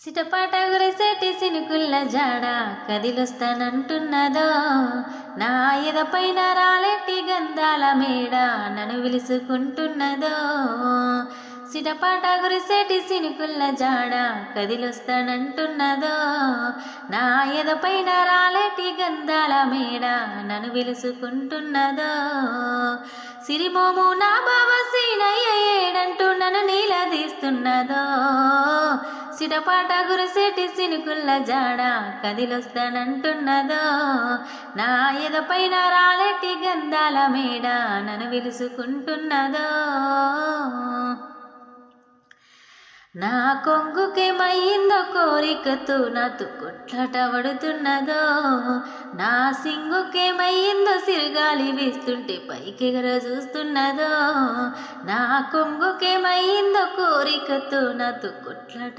సిటపాట గురిసేటి సినుకుల్ల జాడ కదిలొస్తానంటున్నదో, నా ఎదపైన రాలెట్టి గంధాల మేడ నన్ను విలుసుకుంటున్నదో. సిటపాట గురిసేటి సినుకుల్ల జాడ కదిలొస్తానంటున్నదో, నా ఎదపైన రాలెట్టి గంధాల మేడ నన్ను విలుసుకుంటున్నదో. సిరిమోము నా బావ సీనయ్య ఏడంటూ నన్ను నీలదీస్తున్నదో. సిటపాట గురిసేటి సినుకుల్ల జాడ కదిలొస్తానంటున్నదో, నా ఎదపైన రాలెట్టి గంధాల మేడ నన్ను విలుసుకుంటున్నదో. నా కొంగుకేమయ్యిందో కోరికతో నాతో కొట్లాట పడుతున్నదో, నా సింగుకేమయ్యిందో సిరుగాలి వీస్తుంటే పైకెగర చూస్తున్నదో. నా కొంగుకేమయ్యిందో కోరికతో నాతో కొట్లాట